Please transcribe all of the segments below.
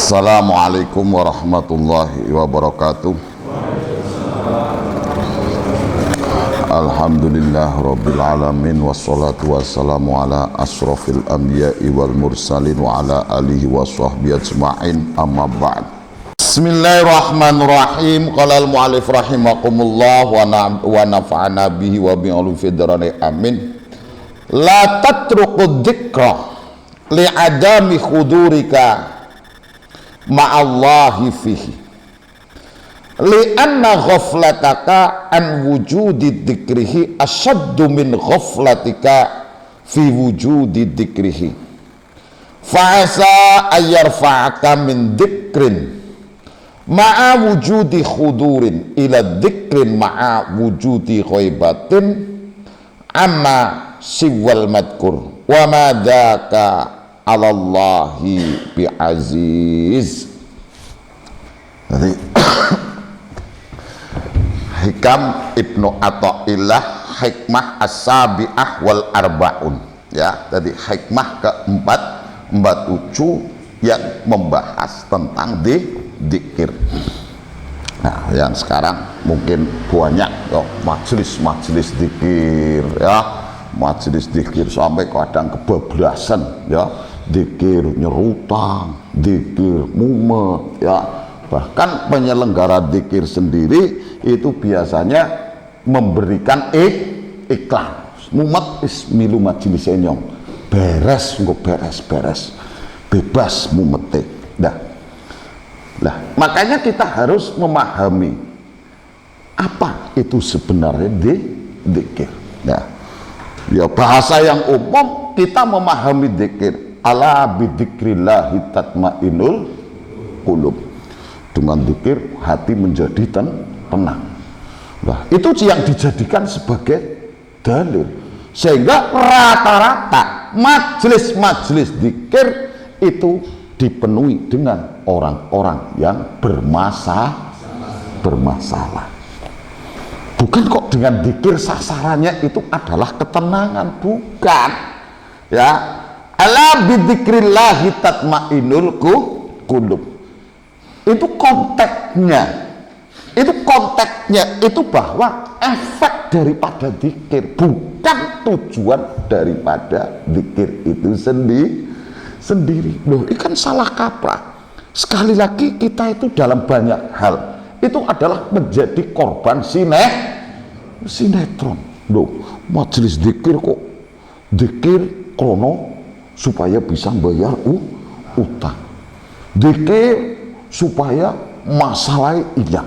Assalamualaikum warahmatullahi wabarakatuh. Alhamdulillah rabbil alamin, wassalatu wassalamu ala asrafil anbiya'i wal mursalin wa ala alihi wa sahbihi ajma'in, amma ba'd. Bismillahirrahmanirrahim. Qala al-mu'allif rahimakumullah wa nafa'ana bihi wa bi'ulum fidrani amin. La tatruku dzikra li'adami khudurika ma'allahi fihi li'anna ghaflataka an wujudi dzikrihi asyaddu min ghaflatika fi wujudi dzikrihi fa'asa ayyarfa'aka min dzikrin ma'a wujudi khudurin ila dzikrin ma'a wujudi ghaibatin amma siwal madkur wa ma dzaka alallahi bi'aziz. Jadi Hikam Ibnu Athaillah, hikmah as-sabi'ah wal arba'un, ya. Jadi hikmah keempat, empat ucu yang membahas tentang dzikir. Nah, yang sekarang mungkin banyak majelis-majelis dzikir, ya. Majelis dzikir sampai kadang kebablasan, ya. Dzikir nyerutang, dzikir mumet, ya. Bahkan penyelenggara dzikir sendiri itu biasanya memberikan iklan. Mumet is milu majelis enyong. Beres engko beres, bebas mumete. Nah, makanya kita harus memahami apa itu sebenarnya dzikir. Nah, ya bahasa yang umum kita memahami dzikir. Ala bidzikrillahi tatmainnul qulub. Dengan dzikir hati menjadi tenang. Nah, itu yang dijadikan sebagai dalil. Sehingga rata-rata majelis-majelis dzikir itu dipenuhi dengan orang-orang yang bermasalah. Bukan kok dengan dzikir sasarannya itu adalah ketenangan, bukan. Ya. Ala bidzikrillahi tatmainnul qulub. Itu konteksnya itu bahwa efek daripada dzikir, bukan tujuan daripada dzikir itu sendiri. Loh, ini kan salah kaprah. Sekali lagi kita itu dalam banyak hal itu adalah menjadi korban sinetron. Loh, majelis dzikir kok dzikir krono supaya bisa bayar utang, dzikir supaya masalah hilang.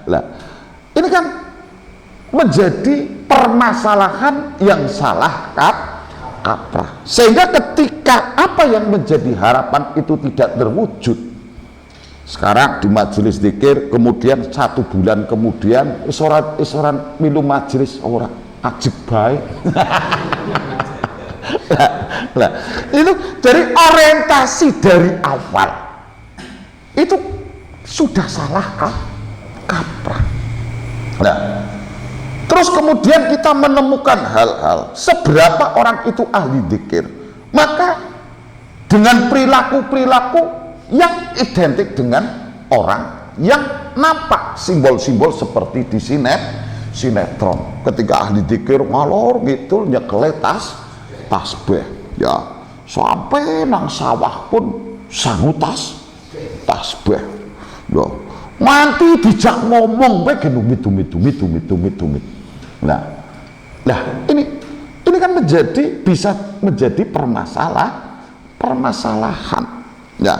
Lah, ini kan menjadi permasalahan yang salah kaprah. Sehingga ketika apa yang menjadi harapan itu tidak terwujud, sekarang di majelis dzikir kemudian 1 bulan kemudian isoran milu majelis orang ajib baik. Nah, itu dari orientasi dari awal itu sudah salah kaprah. Nah, terus kemudian kita menemukan hal-hal seberapa orang itu ahli dzikir, maka dengan perilaku-perilaku yang identik dengan orang yang nampak simbol-simbol seperti di sinetron. Ketika ahli dzikir ngalor gitu nyekel tasbih, ya, sampai nang sawah pun sangu tasbih. Loh, nanti dijak ngomong bae tumit. Nah, ini kan bisa menjadi permasalahan. Ya.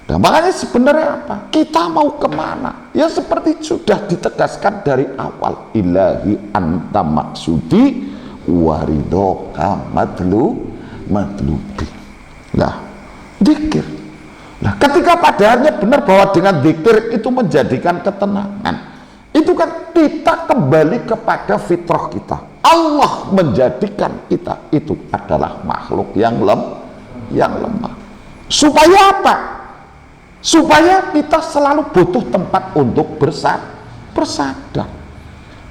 Nah, makanya sebenarnya apa? Kita mau kemana? Ya seperti sudah ditegaskan dari awal. Ilahi anta maksudi waridoka matlubi. Nah, dzikir. Nah, ketika padahalnya benar bahwa dengan dzikir itu menjadikan ketenangan, itu kan kita kembali kepada fitrah kita. Allah menjadikan kita itu adalah makhluk yang lemah. Supaya apa? Supaya kita selalu butuh tempat untuk bersandar.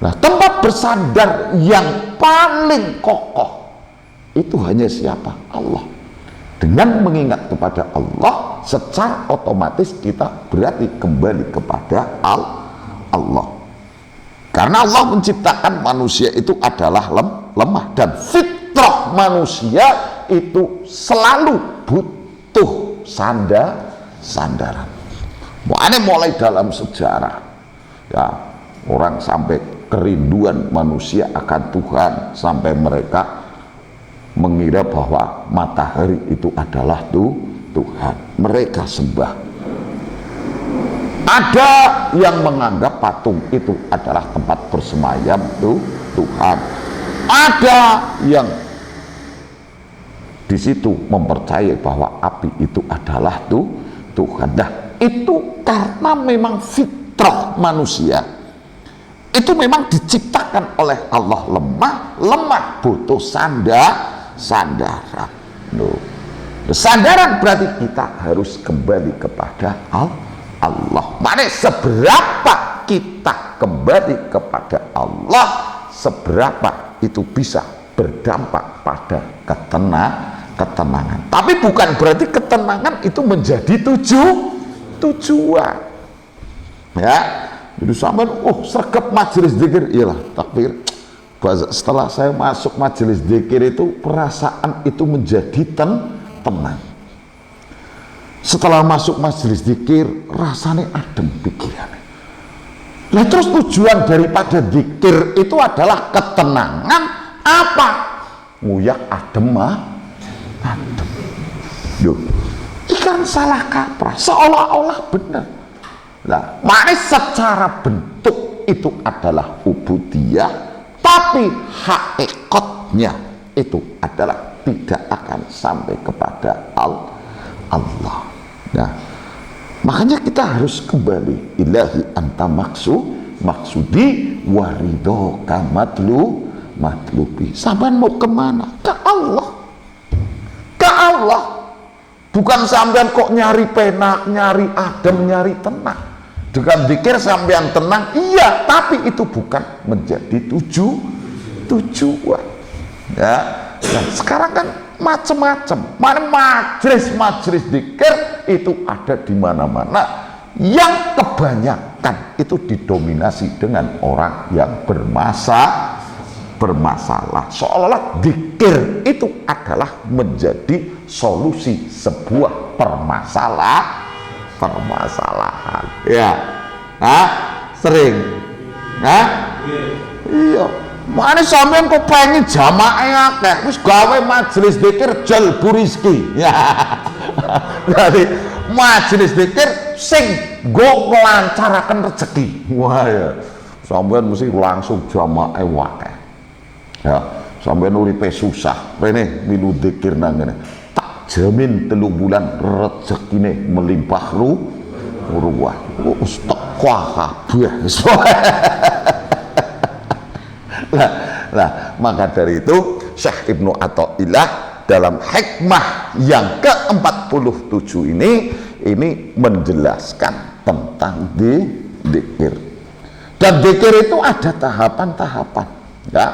Nah, tempat bersandar yang paling kokoh itu hanya siapa? Allah. Dengan mengingat kepada Allah, secara otomatis kita berarti kembali kepada Allah. Karena Allah menciptakan manusia itu adalah lemah, dan fitrah manusia itu selalu butuh sandaran. Makanya mulai dalam sejarah, ya, orang sampai kerinduan manusia akan Tuhan, sampai mereka mengira bahwa matahari itu adalah Tuhan. Mereka sembah. Ada yang menganggap patung itu adalah tempat bersemayam Tuhan. Ada yang di situ mempercayai bahwa api itu adalah Tuhan. Nah, itu karena memang fitrah manusia itu memang diciptakan oleh Allah lemah butuh sandaran. Sandaran berarti kita harus kembali kepada Allah. Makanya seberapa kita kembali kepada Allah, seberapa itu bisa berdampak pada ketenangan. Tapi bukan berarti ketenangan itu menjadi tujuan. Ya, jadi sampai sergap majelis zikir, iyalah takbir. Setelah saya masuk majelis zikir itu perasaan itu menjadi tenang. Setelah masuk majelis zikir rasanya adem pikirannya. Nah, terus tujuan daripada zikir itu adalah ketenangan apa? Nguyak adem. Duh, ikan salah kaprah, seolah-olah benar. Nah, makanya secara bentuk itu adalah ubudiyah, tapi hakikatnya itu adalah tidak akan sampai kepada Allah. Nah, makanya kita harus kembali ilahi anta maksudi waridoka matlubi. Sampai mau kemana? Ke Allah. Bukan sampean kok nyari penak, nyari adem, nyari tenang. Dengan zikir sampean tenang, iya, tapi itu bukan menjadi tujuan. Ya, nah, sekarang kan macam-macam. Mana majelis zikir itu ada di mana-mana. Yang kebanyakan itu didominasi dengan orang yang bermasalah. Seolah-olah zikir itu adalah menjadi solusi sebuah permasalahan. Ya, sering. Iya. Mana sampean kok pengen jamaah akeh, wis gawe majelis zikir jalbu rizki. Ya. Jadi majelis zikir sing go nglancaraken rezeki. Wah ya. Sampean mesti langsung jamaah akeh. Ya, sampean uripe susah, rene milu zikir nang ngene. Tak jamin 3 bulan rezekine melimpah ruah. Wis teko kabeh. Nah, maka dari itu Syekh Ibnu Athaillah dalam hikmah yang ke-47 ini menjelaskan tentang zikir. Dan zikir itu ada tahapan-tahapan, ya.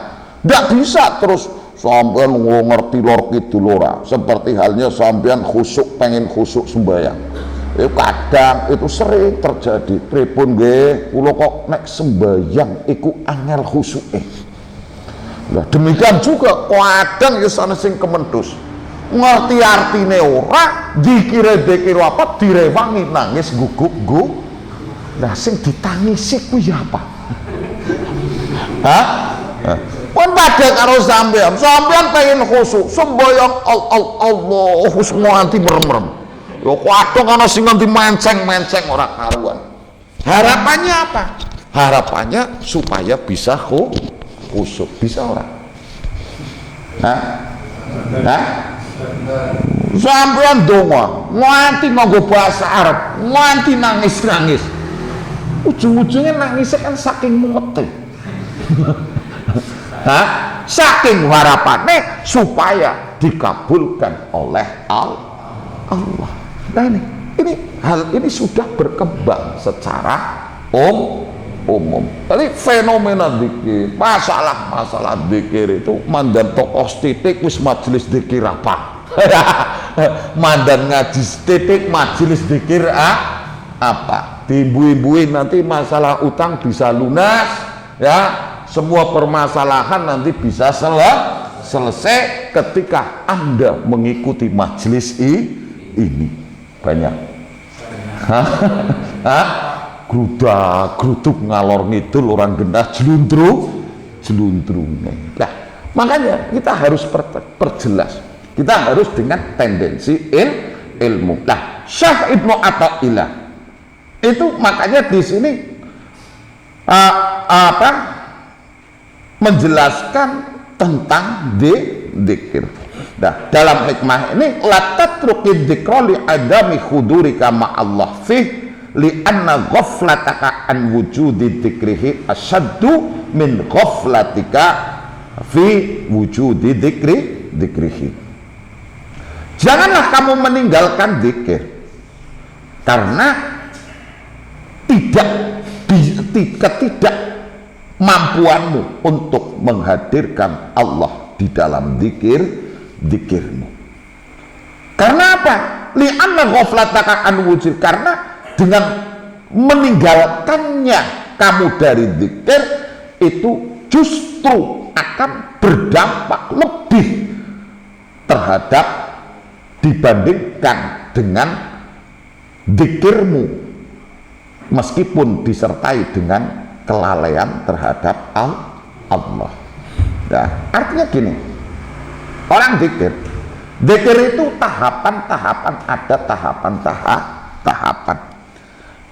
Nggak bisa terus sampean ngerti lor kidul ora. Seperti halnya sampean pengen khusyuk sembahyang. Kadang itu sering terjadi. Pripun nggih, kula kok nek sembahyang iku angel khusyuke. Nah, demikian juga kadang ya sana sing kemendus. Ngerti artine ora, dikira-dikira apa direwangi nangis gugup. Nah, sing ditangisi kuwi apa? Pun pada karo sampean pengen khusyuk, semboyong Allah semua anti merem-merem. Yo kadang ana sing nganti menceng-menceng ora karuan. Harapannya apa? Harapannya supaya bisa khusyuk, bisa ora? Sampean donga, nganti nganggo bahasa Arab, nganti nangis-nangis. Ujung-ujungnya nangisnya kan saking mumet. Saking harapannya supaya dikabulkan oleh Allah. Nah, hal ini sudah berkembang secara umum. Jadi fenomena zikir, masalah zikir itu mandan tokoh titik wis majelis zikir apa? mandan ngaji titik majelis zikir apa diibu-ibuin nanti masalah utang bisa lunas ya, semua permasalahan nanti bisa selesai ketika Anda mengikuti majelis ini. Banyak grudak-gruduk ngalor ngidul orang genah jelundrung. Nah, makanya kita harus perjelas, kita harus dengan tendensi ilmu. Nah, Syekh Ibnu Athaillah itu makanya di sini menjelaskan tentang dzikir. Nah, dalam hikmah ini la tatruqid dzikra li adami hudurika ma'allah fih li anna ghaflataka an wujudi dzikrihi asyaddu min ghaflatika fi wujudi dzikrihi. Janganlah kamu meninggalkan zikir karena ketidakmampuanmu untuk menghadirkan Allah di dalam zikirmu. Karena apa? Li'anna ghaflataka an wujud, karena dengan meninggalkannya kamu dari zikir itu justru akan berdampak lebih terhadap dibandingkan dengan zikirmu meskipun disertai dengan kelalaian terhadap Allah. Nah, artinya gini, orang zikir itu tahapan-tahapan, ada tahapan-tahapan.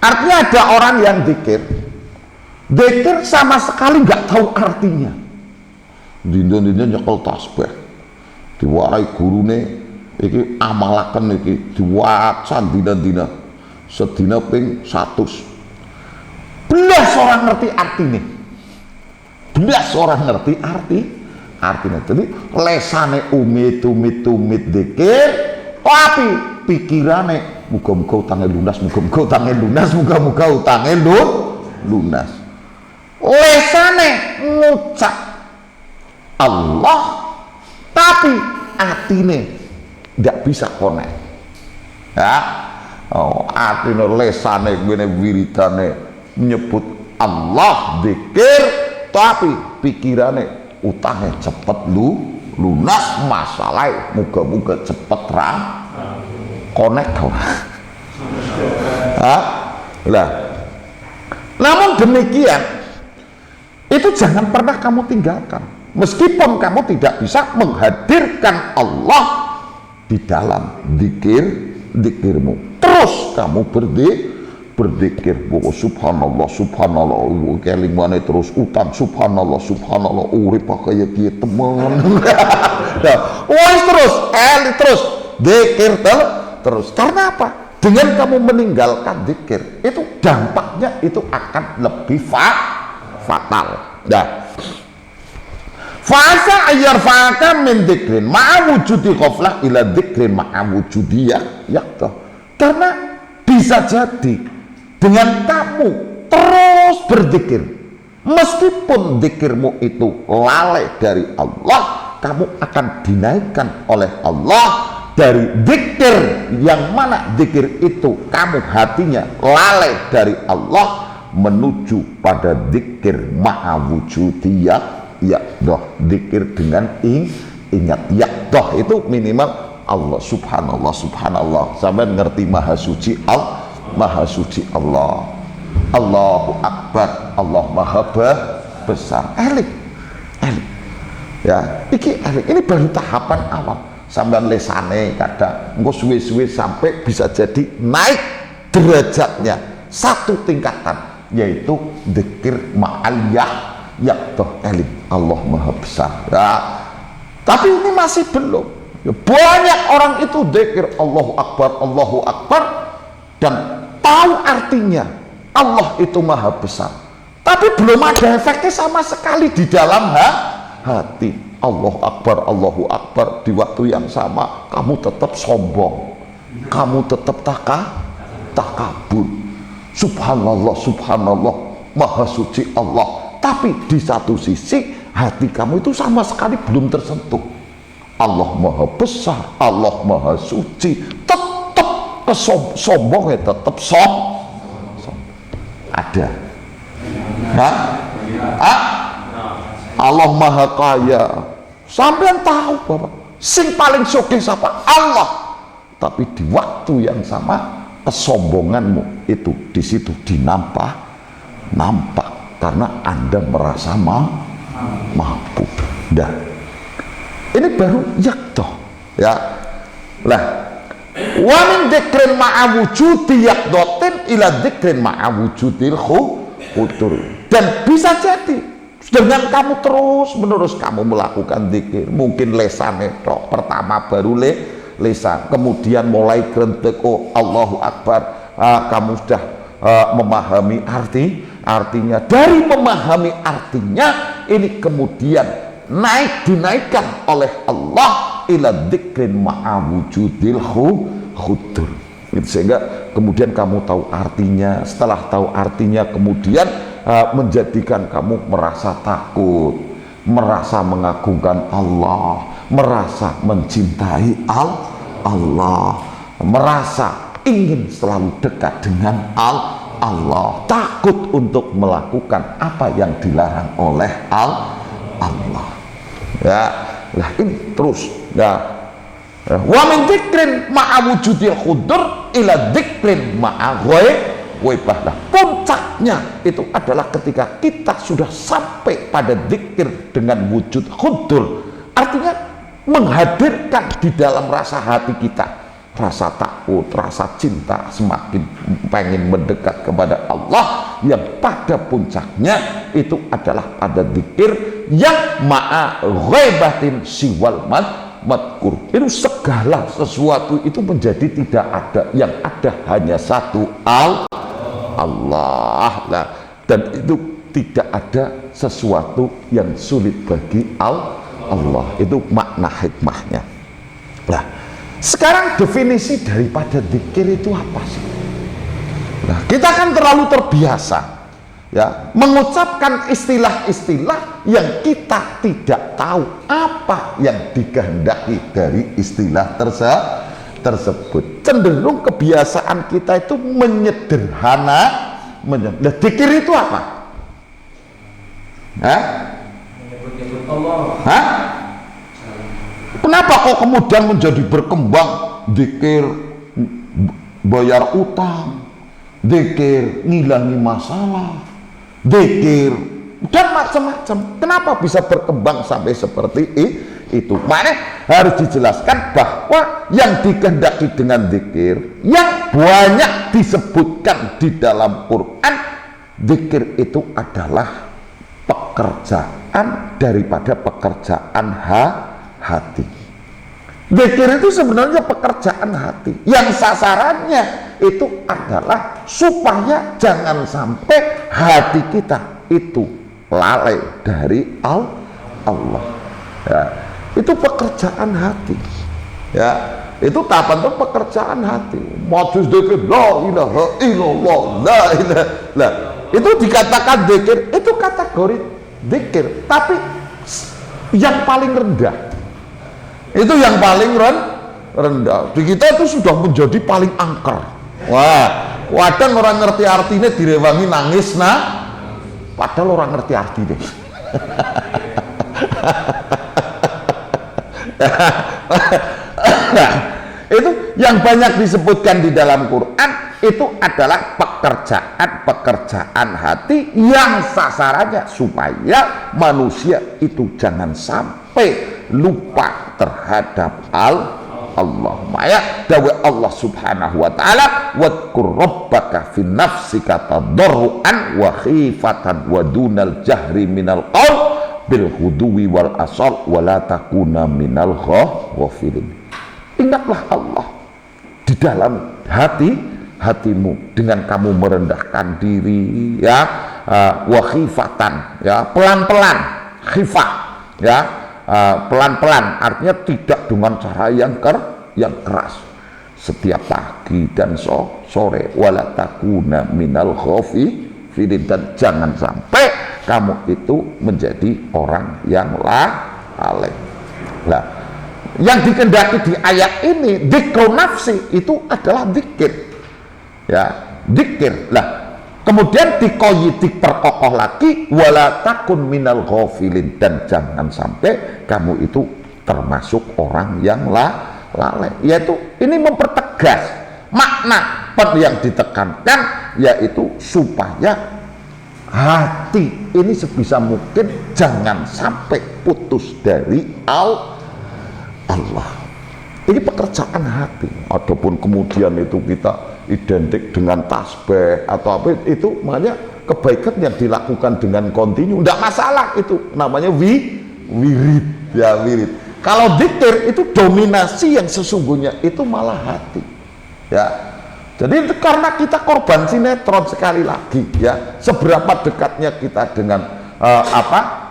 Artinya ada orang yang zikir sama sekali nggak tahu artinya. Dino-dino nyekel tasbih, diwarai gurune, iki amalaken iki diwacan dina-dina, sedina ping 100. Belas orang ngerti artinya. Belas orang ngerti artinya. Jadi lesane umit zikir, tapi pikirane muga-muga utange lunas, muga-muga utange lunas. Lesane ngucap Allah, tapi atine ndak bisa connect. Ya, atine lesane ngene wiridane menyebut Allah zikir, tapi pikirane utangnya cepet lunas, masalah muga-muga cepet connect. Lah, namun demikian itu jangan pernah kamu tinggalkan, meskipun kamu tidak bisa menghadirkan Allah di dalam zikirmu. Terus kamu berzikir, subhanallah, kelimane terus utang, subhanallah, urip kaya piye temen. Terus zikir terus. Karena apa? Dengan kamu meninggalkan zikir, itu dampaknya itu akan lebih fatal. Nah, fasa ayarfaka min dzikrin ma'a wujudi ghaflah ila dzikrin ma'a wujudiyah yaqta. Karena bisa jadi dengan kamu terus berzikir, meskipun zikirmu itu lalai dari Allah, kamu akan dinaikkan oleh Allah dari zikir yang mana zikir itu kamu hatinya lalai dari Allah menuju pada zikir ma'a wujudiyah yaqdah, zikir dengan ingat. Yaqdah itu minimal Allah, subhanallah. Sampai ngerti maha suci Allah, Allahu Akbar, Allah maha besar. Elik ya, ini baru tahapan awal. Sampai lesane kadang engko suwe-suwe sampai bisa jadi naik derajatnya satu tingkatan, yaitu zikir ma'al yaqdah elik, Allah maha besar. Ya, tapi ini masih belum. Ya, banyak orang itu zikir Allahu Akbar dan tahu artinya Allah itu maha besar, tapi belum ada efeknya sama sekali di dalam hati. Allahu Akbar, di waktu yang sama kamu tetap sombong, kamu tetap takabur. Subhanallah, maha suci Allah, tapi di satu sisi hati kamu itu sama sekali belum tersentuh Allah maha besar, Allah maha suci, tetap sombongnya tetap ada. Nah, Allah maha kaya, sampean tahu Bapak, sing paling sugih siapa? Allah. Tapi di waktu yang sama kesombonganmu itu di situ nampak karena Anda merasa mampu. Dah. Ini baru yaktoh, ya. Lah, wa min dzikrin ma'a wujudi yaqdatin ila dzikrin ma'a wujudil khutur. Dan bisa jadi dengan kamu terus menerus kamu melakukan zikir, mungkin lesan itu pertama baru lesan, kemudian mulai gerentek, oh Allahu Akbar, kamu sudah memahami artinya. Dari memahami artinya ini kemudian dinaikkan oleh Allah ila dzikrin ma'a wujudil khudur. Sehingga kemudian kamu tahu artinya, setelah tahu artinya kemudian menjadikan kamu merasa takut, merasa mengagungkan Allah, merasa mencintai Allah, merasa ingin selalu dekat dengan Allah, takut untuk melakukan apa yang dilarang oleh Allah. Ya, lah ini terus ya. Wa min dzikrin ma'a wujudil khudur ila dzikrin ma'a ghaibah. Puncaknya itu adalah ketika kita sudah sampai pada dzikir dengan wujud khudur, artinya menghadirkan di dalam rasa hati kita rasa takut, rasa cinta, semakin pengen mendekat kepada Allah, yang pada puncaknya itu adalah pada dzikir yang ma'a ghaibatin siwal madkur. Itu segala sesuatu itu menjadi tidak ada, yang ada hanya satu Allah lah. Dan itu tidak ada sesuatu yang sulit bagi Allah. Itu makna hikmahnya. Nah, sekarang definisi daripada dzikir itu apa sih? Nah, kita kan terlalu terbiasa ya mengucapkan istilah-istilah yang kita tidak tahu apa yang dikehendaki dari istilah tersebut. Cenderung kebiasaan kita itu menyederhana. Nah, dzikir itu apa? Hah? Kenapa kok kemudian menjadi berkembang dzikir bayar utang, dzikir ngilangi masalah, dzikir dan macam-macam? Kenapa bisa berkembang sampai seperti itu? Makanya harus dijelaskan bahwa yang dikehendaki dengan dzikir yang banyak disebutkan di dalam Quran, dzikir itu adalah pekerjaan daripada pekerjaan hati. Dzikir itu sebenarnya pekerjaan hati yang sasarannya itu adalah supaya jangan sampai hati kita itu lalai dari Allah. Ya, itu pekerjaan hati. Ya, itu tahapan itu pekerjaan hati. Modus dzikir la ilaha illallah, la ilaha. Nah, itu dikatakan dzikir, itu kategori dzikir, tapi yang paling rendah. Itu yang paling rendah. Di kita itu sudah menjadi paling angker. Wah, kadang orang ngerti artinya direwangi nangis padahal orang ngerti artinya. Itu yang banyak disebutkan di dalam Quran itu adalah pekerjaan hati yang sasarannya supaya manusia itu jangan sampai lupa terhadap Allah. Maya dawe Allah Subhanahu wa taala, wadkur rabbaka fi nafsika tadarruan wa khifatan wa dunal jahri minal qaul bil huduwi wal asal wa la takuna minal ghafilin. Ingatlah Allah di dalam hatimu dengan kamu merendahkan diri, ya, wa khifatan, ya, pelan-pelan, khifah, ya, pelan-pelan, artinya tidak dengan cara yang keras, setiap pagi dan sore, wala takuna minal ghafilin, dan jangan sampai kamu itu menjadi orang yang lalai. Nah, yang dikehendaki di ayat ini dzikrun nafsi itu adalah zikir, ya, zikir lah. Kemudian diperkokoh lagi, wala takun minal ghafilin, dan jangan sampai kamu itu termasuk orang yang lalai. Yaitu ini mempertegas makna yang ditekankan, yaitu supaya hati ini sebisa mungkin jangan sampai putus dari Allah. Ini pekerjaan hati. Adapun kemudian itu kita identik dengan tasbih atau apa, itu makanya kebaikan yang dilakukan dengan kontinu, tidak masalah, itu namanya wirid, ya, wirid. Kalau zikir itu dominasi yang sesungguhnya itu malah hati, ya. Jadi karena kita korban sinetron, sekali lagi, ya, seberapa dekatnya kita dengan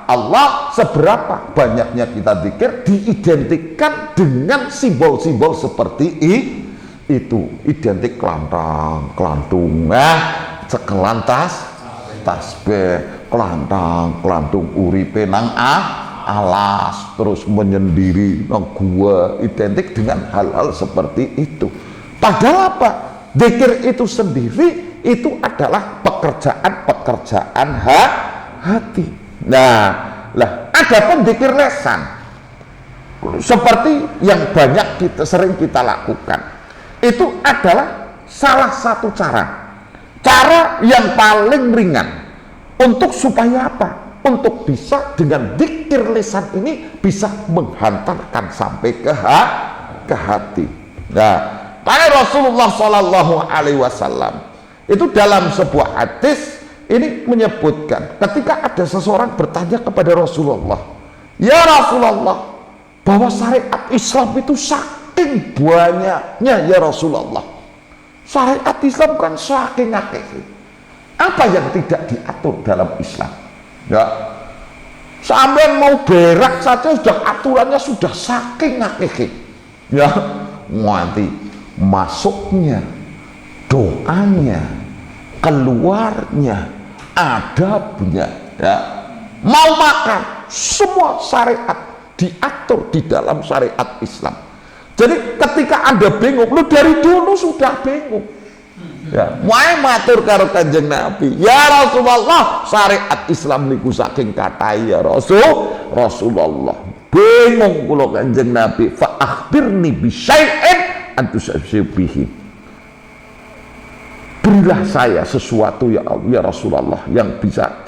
Allah, seberapa banyaknya kita zikir diidentikan dengan simbol-simbol seperti itu, identik kelantang, kelantung, cekelan tasbih, kelantang, kelantung, uripe nang alas, terus menyendiri nang gua, identik dengan hal-hal seperti itu. Padahal apa? Zikir itu sendiri itu adalah pekerjaan hati. Nah, adapun zikir lesan seperti yang banyak sering kita lakukan, itu adalah salah satu cara yang paling ringan untuk supaya apa? Untuk bisa dengan zikir lisan ini bisa menghantarkan sampai ke hati. Nah, karena Rasulullah Shallallahu Alaihi Wasallam itu dalam sebuah hadis ini menyebutkan, ketika ada seseorang bertanya kepada Rasulullah, ya Rasulullah, bahwa syariat Islam itu saking banyaknya ya Rasulullah, syariat Islam kan saking akeh, apa yang tidak diatur dalam Islam? Ya, sampai mau berak saja sudah aturannya sudah saking akeh, ya, nganti masuknya, doanya, keluarnya, adabnya, ya, mau makan, semua syariat diatur di dalam syariat Islam. Jadi ketika Anda bingung, lu dari dulu sudah bingung, ya, mulai matur karo Kanjeng Nabi, ya Rasulullah, syariat Islam niku saking kathah ya Rasulullah, bingung kula Kanjeng Nabi, fa akhbirni bi syai'in antusabbihi, berilah saya sesuatu ya Rasulullah yang bisa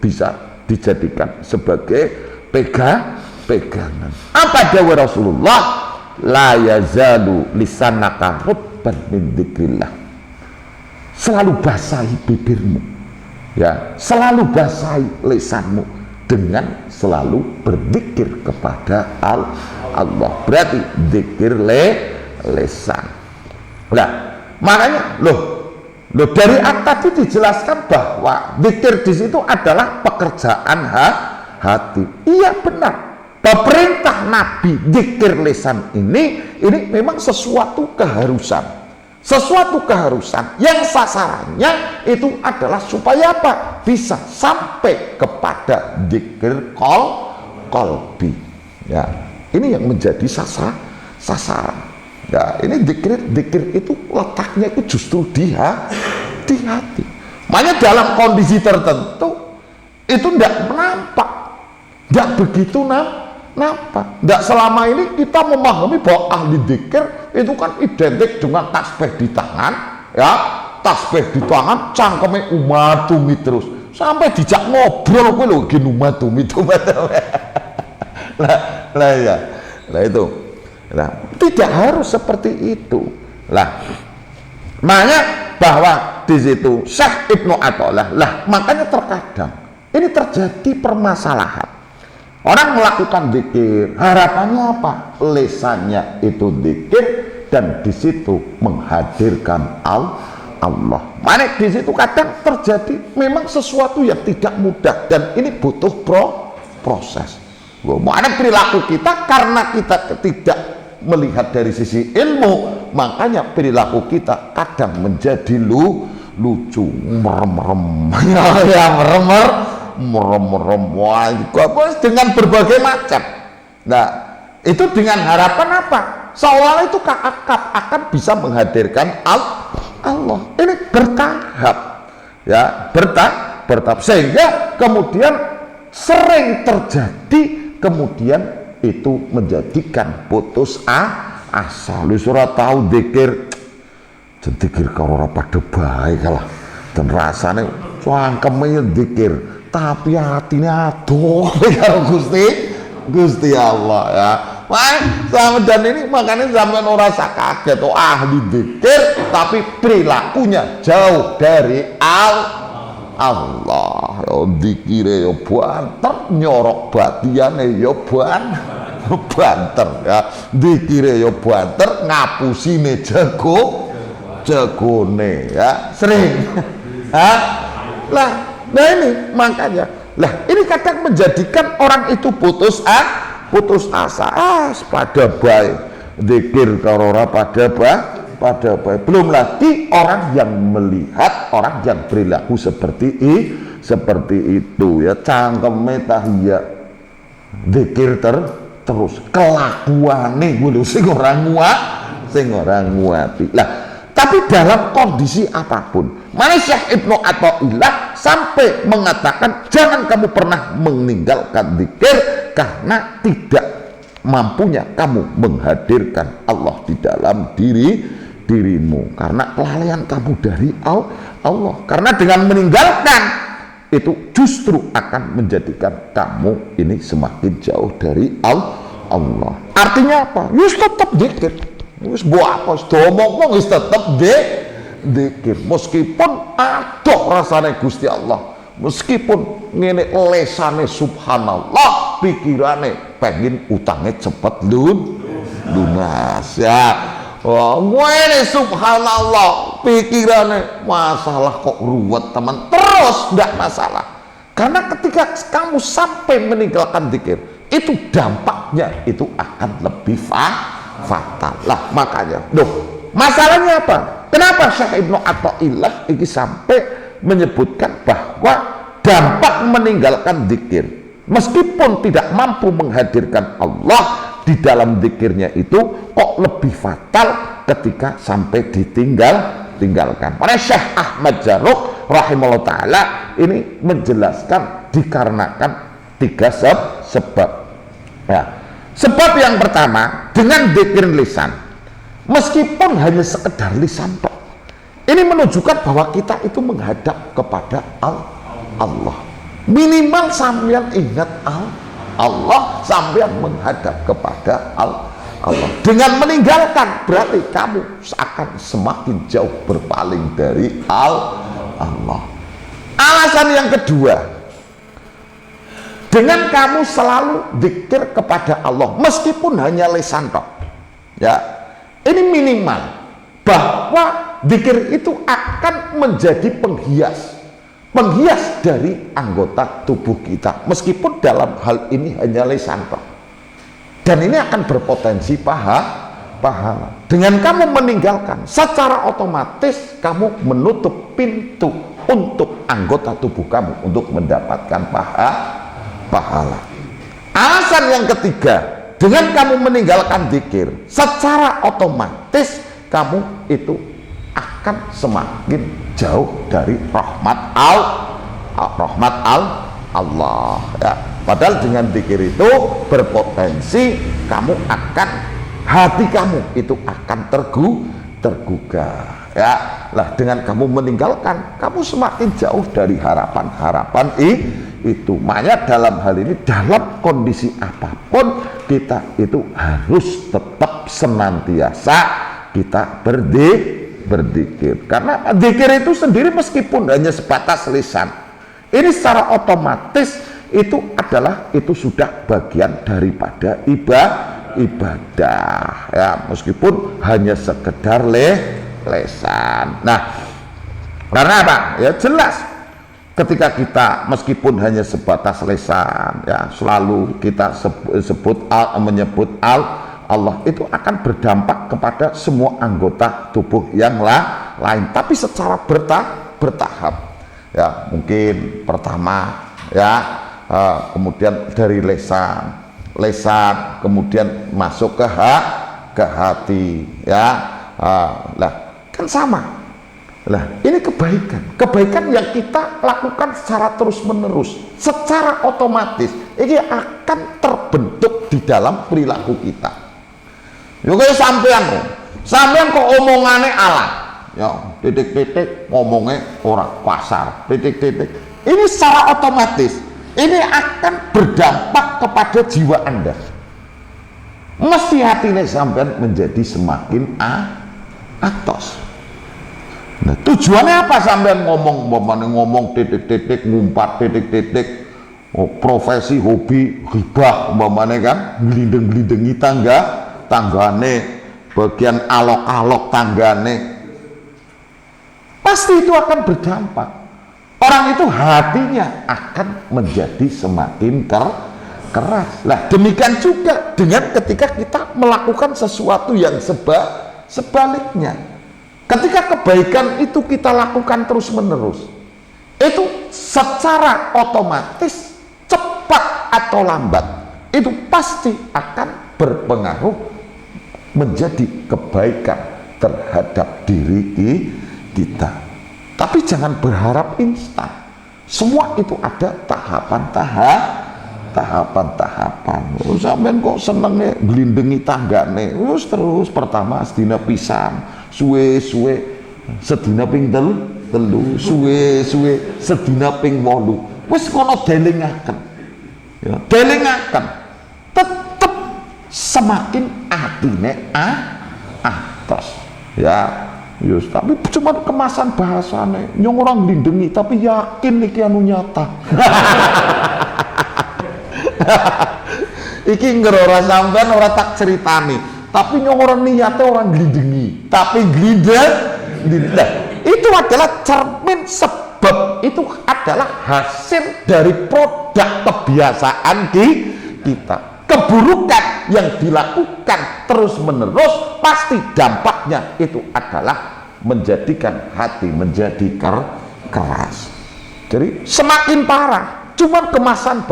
bisa dijadikan sebagai pegangan. Apa dawuh Rasulullah? La yazalu lisanaka rutban min dzikrillah. Selalu basahi bibirmu, ya, selalu basahi lisanmu dengan selalu berzikir kepada Allah. Berarti zikir lisan. Nah, makanya dari tadi dijelaskan bahwa zikir di situ adalah pekerjaan hati. Iya benar. Perintah Nabi zikir lisan ini memang sesuatu keharusan yang sasarannya itu adalah supaya apa? Bisa sampai kepada zikir qalbi. Ya, ini yang menjadi sasaran. Ya, ini zikir itu letaknya itu justru di hati. Makanya dalam kondisi tertentu itu tidak nampak, tidak begitu nampak. Tidak selama ini kita memahami bahwa ahli zikir itu kan identik dengan tasbih di tangan, ya, tasbih di tangan, cangkeme umatumi terus sampai dijak ngobrol kuwi lho gini umatumi itu. Lah itu. Nah, tidak harus seperti itu. Lah, makanya bahwa di situ Syekh Ibnu Athaillah, makanya terkadang ini terjadi permasalahan. Orang melakukan zikir, harapannya apa? Lisannya itu zikir dan di situ menghadirkan Allah. Mana di situ kadang terjadi memang sesuatu yang tidak mudah dan ini butuh proses. Mana perilaku kita karena kita tidak melihat dari sisi ilmu, makanya perilaku kita kadang menjadi lucu, merem-merem, ya merem-merem, dengan berbagai macam. Nah, Itu dengan harapan apa? Seolah itu akan bisa menghadirkan Allah. Ini bertahap, ya, bertahap sehingga kemudian sering terjadi, kemudian itu menjadikan putus asa. Lu surat tahu dikir karo ora padha bae kalah dan rasane cangkeme dikir tapi hatine adoh karo Gusti Allah, ya. Wah, dan ini makanya sampean ora usah kaget ahli dikir tapi perilakunya jauh dari Allah. Yo dikire yo banter, nyorok batiane yo banter, ya. Dikire yo banter, ngapusine jagone, ya, sering. Nah ini makanya, ini kadang menjadikan orang itu putus asa. Pada baik zikir karora pada baik. Belum lagi orang yang melihat orang yang perilaku seperti itu, ya, cangkeme tahiyat zikir terus kelakuane kuwi sing ora nguati. Lah, tapi dalam kondisi apapun, mana Syekh Ibnu Athaillah sampai mengatakan jangan kamu pernah meninggalkan zikir karena tidak mampunya kamu menghadirkan Allah di dalam dirimu, karena kelalaian kamu dari Allah. Karena dengan meninggalkan itu justru akan menjadikan kamu ini semakin jauh dari Allah. Artinya apa? Yus tetap zikir. Wis buat apa ngomong wis tetep dzikir meskipun adoh rasane Gusti Allah, meskipun ngene lesane subhanallah, pikirane pengen utange cepet lunas, ya. Wah, ngene subhanallah, pikirane masalah kok ruwet teman, terus ndak masalah. Karena ketika kamu sampai meninggalkan zikir, itu dampaknya itu akan lebih fatal. Lah makanya, masalahnya apa? Kenapa Syekh Ibnu Athaillah ini sampai menyebutkan bahwa dampak meninggalkan zikir meskipun tidak mampu menghadirkan Allah di dalam zikirnya itu kok lebih fatal ketika sampai ditinggalkan. Para Syekh Ahmad Jarrah rahimahullah taala ini menjelaskan dikarenakan 3 sebab. Ya. Sebab yang pertama, dengan zikir lisan, meskipun hanya sekedar lisan tok, ini menunjukkan bahwa kita itu menghadap kepada Allah. Minimal sampean ingat Allah, sampean menghadap kepada Allah. Dengan meninggalkan berarti kamu akan semakin jauh berpaling dari Allah. Alasan yang kedua, dengan kamu selalu zikir kepada Allah meskipun hanya lisan tok, ya, ini minimal bahwa zikir itu akan menjadi penghias dari anggota tubuh kita meskipun dalam hal ini hanya lisan tok, dan ini akan berpotensi pahala. Dengan kamu meninggalkan, secara otomatis kamu menutup pintu untuk anggota tubuh kamu untuk mendapatkan pahala. Alasan yang ketiga, dengan kamu meninggalkan zikir, secara otomatis kamu itu akan semakin jauh dari rahmat Allah, ya. Padahal dengan zikir itu berpotensi hati kamu itu akan tergugah, ya. Lah dengan kamu meninggalkan, kamu semakin jauh dari harapan itu. Makanya dalam hal ini, dalam kondisi apapun kita itu harus tetap senantiasa kita berzikir. Karena zikir itu sendiri meskipun hanya sebatas lisan, ini secara otomatis itu sudah bagian daripada ibadah, ya, meskipun hanya sekedar lesan. Nah, karena apa? Ya jelas, ketika kita meskipun hanya sebatas lisan, ya, selalu kita menyebut Allah, itu akan berdampak kepada semua anggota tubuh yang lain, tapi secara bertahap, ya. Mungkin pertama, ya, kemudian dari lisan, lesan, kemudian masuk ke hati, ya. Lah kan sama. Lah ini kebaikan yang kita lakukan secara terus menerus, secara otomatis ini akan terbentuk di dalam perilaku kita. Yo kayak sampean kok omongane alat, ya titik-titik ngomongnya orang kasar, titik-titik. Ini secara otomatis ini akan berdampak kepada jiwa Anda. Mesti hatinya sampean menjadi semakin atos. Nah, tujuannya apa sampean ngomong titik-titik, ngumpat titik-titik, profesi, hobi, ghibah umpamane kan, glindeng-glindengi tanggane, bagian alok-alok tanggane. Pasti itu akan berdampak. Orang itu hatinya akan menjadi semakin keras. Lah demikian juga dengan ketika kita melakukan sesuatu yang sebaliknya. Ketika kebaikan itu kita lakukan terus menerus, itu secara otomatis cepat atau lambat itu pasti akan berpengaruh menjadi kebaikan terhadap diri kita. Tapi jangan berharap instan. Semua itu ada tahapan-tahapan. Sampeyan kok senenge glindengi tanggane, terus pertama sedina pisan, suwe-suwe sedina ping telu, suwe-suwe sedina ping 8. Wis kono delingaken. Ya, delingaken. Tetep semakin atine atas. Ya, yus, tapi cuma kemasan bahasane nyong orang lindengi tapi yakin iki anu nyata. Iki ngerora sampean ora tak ceritani, tapi nyong orang niatnya orang lindengi tapi glindeng. Itu adalah cermin, sebab itu adalah hasil dari produk kebiasaan kita. Keburukan yang dilakukan terus menerus pasti dampaknya itu adalah menjadikan hati menjadi keras. Jadi semakin parah, cuman kemasan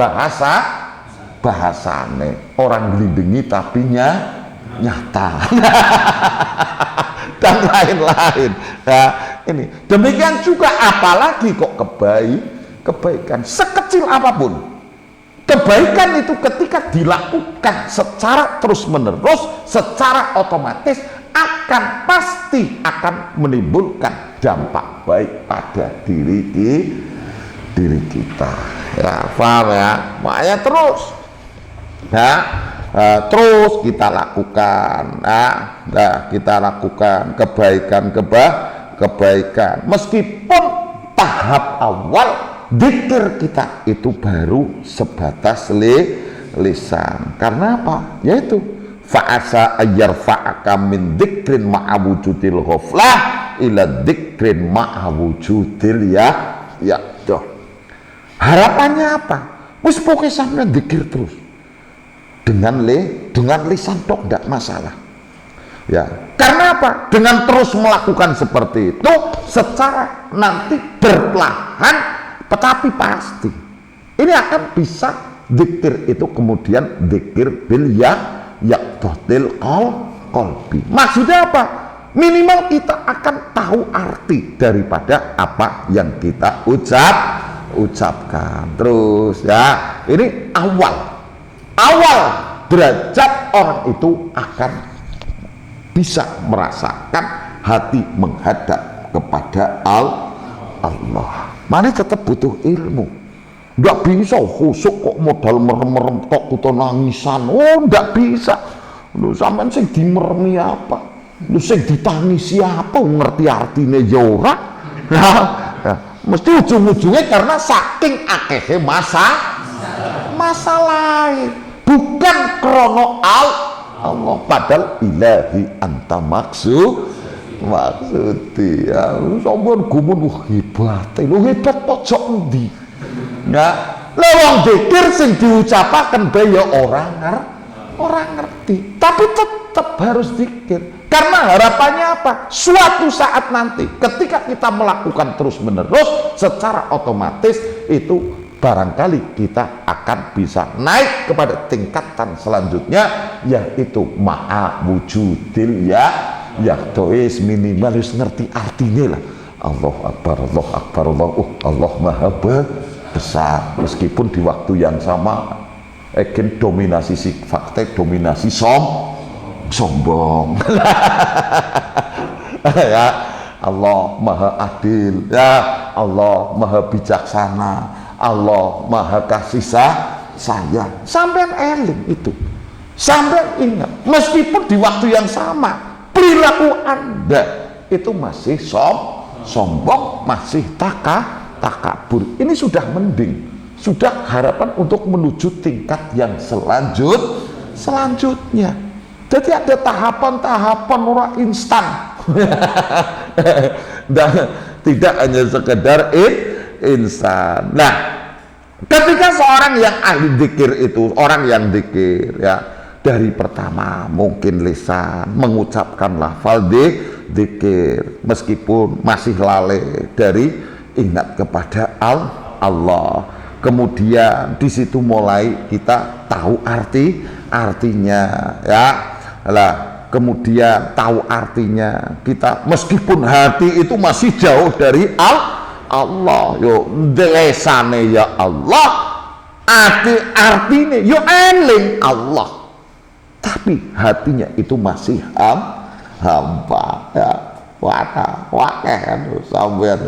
bahasane orang ngelindengi tapi nyata. Dan lain-lain. Nah, ini demikian juga, apalagi kok kebaikan sekecil apapun. Kebaikan itu ketika dilakukan secara terus menerus, secara otomatis pasti akan menimbulkan dampak baik pada diri kita. Ya, paham ya? Makanya terus kita lakukan, kita lakukan kebaikan meskipun tahap awal dzikir kita itu baru sebatas lisan. Karena apa? Yaitu fa'asa ayyarfa'aka min dzikrin ma'awujudil ghaflah ila dzikrin ma'awujudil ya tuh. Harapannya apa? Wis pokoke sampeyan dzikir terus. Dengan lisan tok tidak masalah. Ya, karena apa? Dengan terus melakukan seperti itu secara nanti perlahan tetapi pasti ini akan bisa dzikir itu kemudian dzikir bil yaqtatil qalbi. Maksudnya apa? Minimal kita akan tahu arti daripada apa yang kita ucapkan. Terus ya, ini awal derajat orang itu akan bisa merasakan hati menghadap kepada Allah. Mana tetap butuh ilmu. Nggak bisa khusuk kok modal merem-merem tok kuto nangisan. Oh, nggak bisa. Lu sampean sing dimeremi apa? Lu sing ditangisi apa? Ngerti artinya ya ora. Mesti ujung-ujungnya karena saking akehnya masalah. Bukan krono Allah, padahal ilahi anta maksudi ya. Sampun gumun hebat pojok endi. Ya, lewang dzikir sing diucapaken bae ya orang ngerti. Tapi tetap harus dzikir. Karena harapannya apa? Suatu saat nanti ketika kita melakukan terus-menerus secara otomatis itu barangkali kita akan bisa naik kepada tingkatan selanjutnya, yaitu ma'a wujudil ya tois minimal harus ngerti artinya lah. Allah Akbar, Allah Akbar, Allah Maha Besar. Meskipun di waktu yang sama dominasi sifatnya dominasi sombong. Ya, Allah Maha Adil, ya Allah Maha Bijaksana, Allah Maha Kasih sayang. Sampai eling itu, sampai ingat, meskipun di waktu yang sama perilaku Anda itu masih sombong, masih takabur. Ini sudah mending, sudah harapan untuk menuju tingkat yang selanjutnya. Jadi ada tahapan-tahapan orang instan. Dan tidak hanya sekedar instan. Nah, ketika seorang yang ahli dzikir itu, orang yang dzikir ya, dari pertama mungkin lisan mengucapkan lafal dzikir, meskipun masih lalai dari ingat kepada Allah. Kemudian di situ mulai kita tahu artinya ya. Lah, kemudian tahu artinya, kita meskipun hati itu masih jauh dari Allah, yo lesane ya Allah, artinya yo eling Allah, tapi hatinya itu masih hampa ya. Wakeh sampean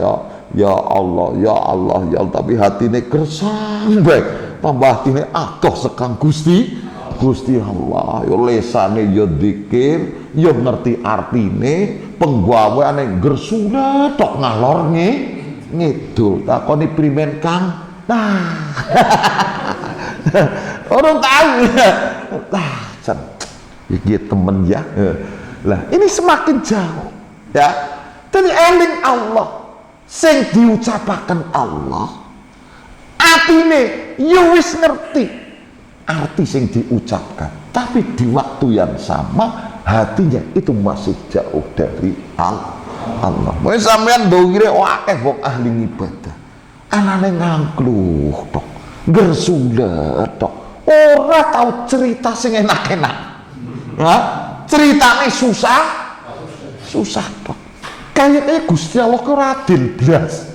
ya Allah, ya Allah, ya Allah, tapi hatine gersang bae, tambah hatine adoh sekang Gusti Allah, yo lesane yo dzikir, yo ngerti artine, penggaweane gersune tok ngalor ngidul. Takoni primen Kang? Nah. Orang tahu ya. Nah, iki temen ya. Lah, ini semakin jauh ya. Jadi eling Allah sing diucapaken Allah, atine yo wis ngerti arti yang diucapkan, tapi di waktu yang sama hatinya itu masih jauh dari Allah. Mungkin sampean dongire akeh wong ahli ibadah, anane ngangkluh tok, gersulet tok, ora tau cerita sing enak-enak. Ceritane susah tok. Kayaknya Gusti Allah ke Radin blas.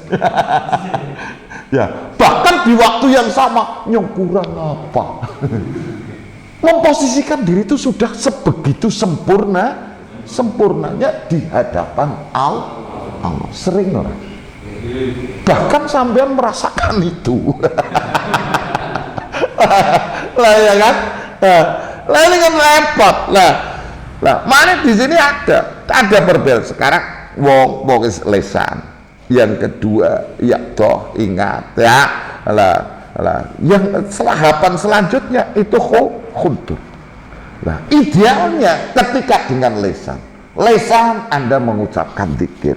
Ya, bahkan di waktu yang sama yang kurang apa? Memposisikan diri itu sudah sebegitu sempurnanya di hadapan Allah. Sering orang. Bahkan sampean merasakan itu. Lah ya kan? Lah ini kan repot. Lah mana di sini ada perbedaan sekarang wong lesan. Yang kedua, ya toh ingat ya, yang tahapan selanjutnya itu khuntur. Nah, idealnya ketika dengan lesan Anda mengucapkan dzikir,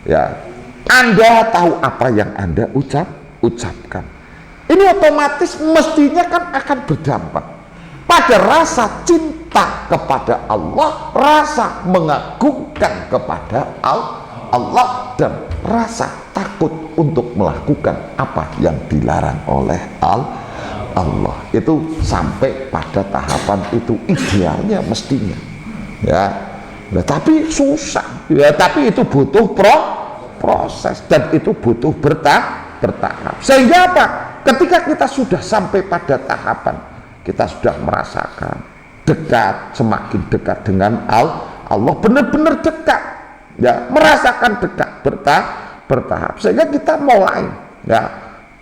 ya, Anda tahu apa yang Anda ucapkan. Ini otomatis mestinya kan akan berdampak pada rasa cinta kepada Allah, rasa mengagungkan kepada Allah, dan rasa takut untuk melakukan apa yang dilarang oleh Allah. Itu sampai pada tahapan itu idealnya mestinya ya. Nah, tapi susah ya, tapi itu butuh proses dan itu butuh bertahap. Sehingga apa? Ketika kita sudah sampai pada tahapan, kita sudah merasakan dekat, semakin dekat dengan Allah, benar-benar dekat ya, merasakan dekat bertahap, sehingga kita mulai ya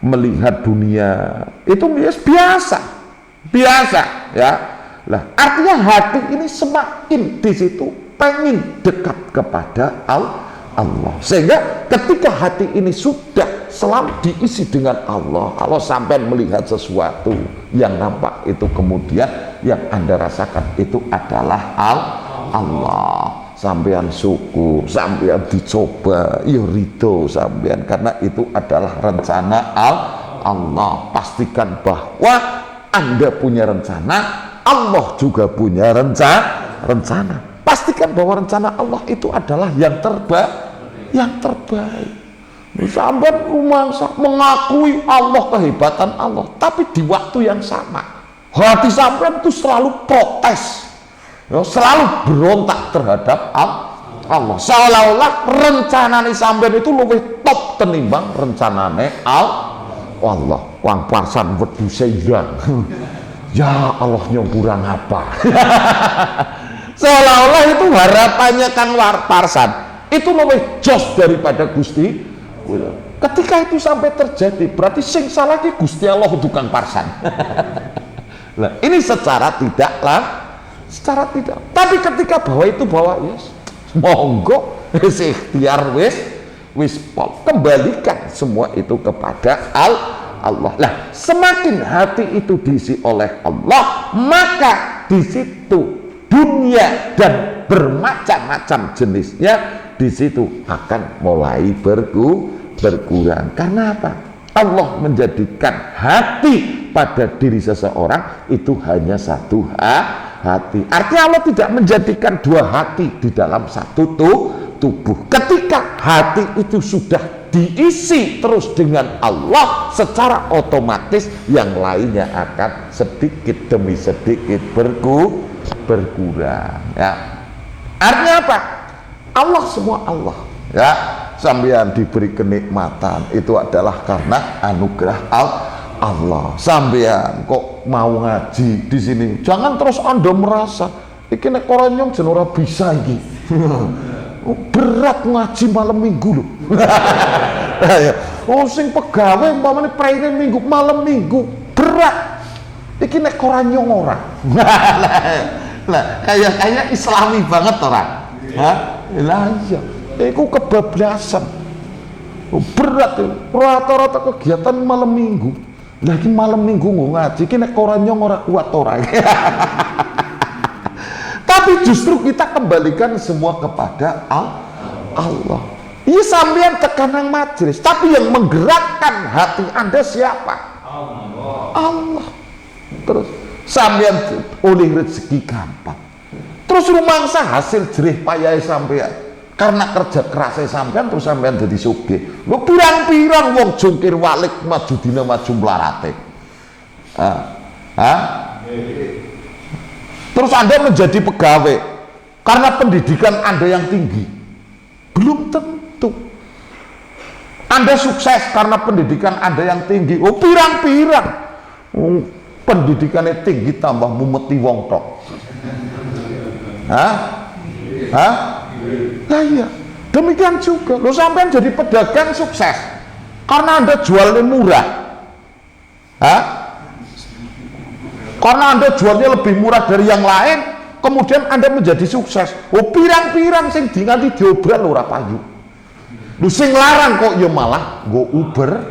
melihat dunia itu biasa ya. Lah, artinya hati ini semakin di situ pengen dekat kepada Allah, sehingga ketika hati ini sudah selalu diisi dengan Allah, kalau sampai melihat sesuatu yang nampak itu kemudian yang Anda rasakan itu adalah Allah, sampean syukur, sampean dicoba, ya ridho sampean, karena itu adalah rencana Allah. Pastikan bahwa Anda punya rencana, Allah juga punya rencana. Pastikan bahwa rencana Allah itu adalah yang terbaik. Sampai rumangsa mengakui Allah, kehebatan Allah, tapi di waktu yang sama hati sampean itu selalu protes, ya, selalu berontak terhadap Allah. Seolah-olah rencanane sampean itu lebih top tenimbang rencanane Allah. Wang parsan wedhuse irang. Ya Allah nyongkurang apa? Seolah-olah itu harapannya kan parsan itu lebih jos daripada Gusti. Ketika itu sampai terjadi, berarti sing salah ki Gusti Allah tukang parsan. Nah, ini secara tidak. Tapi ketika yes, monggo wis ikhtiar wis kembalikan semua itu kepada Allah. Nah, semakin hati itu diisi oleh Allah, maka di situ dunia dan bermacam-macam jenisnya di situ akan mulai berkurang. Karena apa? Allah menjadikan hati pada diri seseorang itu hanya satu hati. Artinya Allah tidak menjadikan dua hati di dalam satu tubuh. Ketika hati itu sudah diisi terus dengan Allah, secara otomatis yang lainnya akan sedikit demi sedikit berkurang. Ya. Artinya apa? Allah semua Allah. Ya, sampean diberi kenikmatan itu adalah karena anugerah Allah. Sampean kok mau ngaji di sini, jangan terus Anda merasa iki nek koronyong jen ora bisa iki. Berat ngaji malam minggu loh. Oh sing pegawai umpamane praine minggu malam minggu berat. Iki nek koronyong ora. Lah kayak Islami banget orang. Hah? Lah iya. Iku kebablasan. Berat itu. Rata-rata kegiatan malam minggu. Lagi malam minggu ngaji iki nek koronyong ora kuat ora. Tapi justru kita kembalikan semua kepada Allah. Ini sampean tekanan majelis, tapi yang menggerakkan hati Anda siapa? Allah. Terus sampean oleh rezeki gampang. Terus rumangsa hasil jerih payah sampean. Karena kerja kerasnya sampean terus sampean jadi sugih. Lu pirang-pirang wong jungkir walik maju dina maju mlarate. Terus Anda menjadi pegawai karena pendidikan Anda yang tinggi. Belum tentu. Anda sukses karena pendidikan Anda yang tinggi. Oh pirang-pirang. Pendidikannya tinggi tambah mumeti wong tok. Nah iya, demikian juga. Lo sampean jadi pedagang sukses karena Anda jualnya murah. Karena Anda jualnya lebih murah dari yang lain, kemudian Anda menjadi sukses. Oh pirang-pirang sing dinganti diobral ora payu. Lu sing larang kok ya malah go uberan.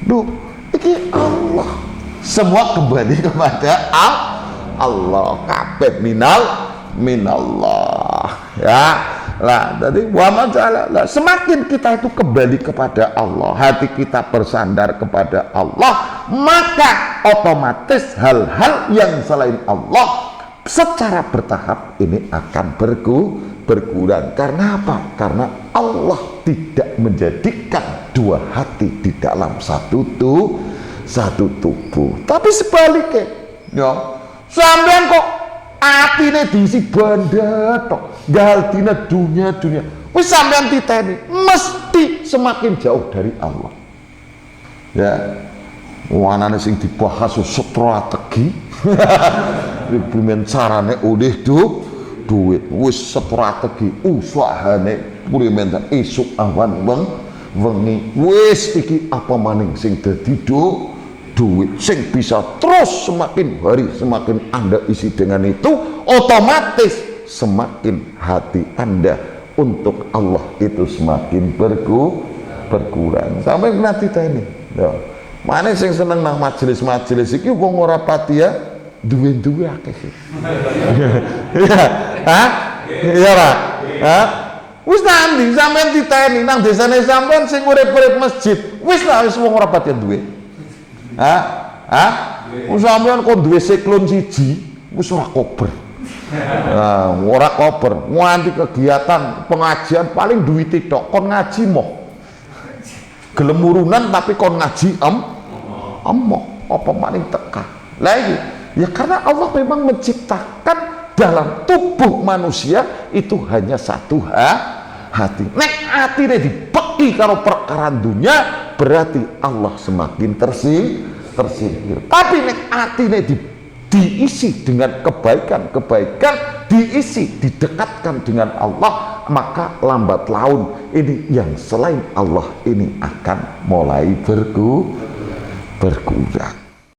Duh, iki Allah. Semua kembali kepada Allah. Kabeh minallah. Ya. Lah, jadi semakin kita itu kembali kepada Allah, hati kita bersandar kepada Allah, maka otomatis hal-hal yang selain Allah secara bertahap ini akan berkurang. Karena apa? Karena Allah tidak menjadikan dua hati di dalam satu tubuh. Tapi sebaliknya, ya, sampean kok atine diisi banda tok, galdine dunia. Wis sampean titeni mesti semakin jauh dari Allah. Ya. Wanane sing dibahas strategi. Primen carane oleh duit. Wis strategi usahane primen esuk awan wengi. Wis iki apa maning sing dadi duit sing bisa terus semakin hari semakin Anda isi dengan itu, otomatis semakin hati Anda untuk Allah itu semakin berkurang. Sampai nanti ini ya. Mana sing seneng nang majelis-majelis iki wong ora pati ya duwe akeh sih. Ya, iya ora? Wis nanti sampean diteni nang desane sampean sing urip-urip masjid, wis lah wis wong ora pati duwe. Sampean kok duwe siklon siji wis ora kober. Nah, ora kober, nganti kegiatan pengajian paling duit tok kon ngaji moh. Gelem urunan tapi kon ngaji emoh apa paling teka. Lah iki ya karena Allah memang menciptakan dalam tubuh manusia itu hanya satu hati. Nek atine dibeki karo perkara dunya berarti Allah semakin tersingkir. Tapi nek atine diisi dengan kebaikan, diisi didekatkan dengan Allah, maka lambat laun ini yang selain Allah ini akan mulai berkurang.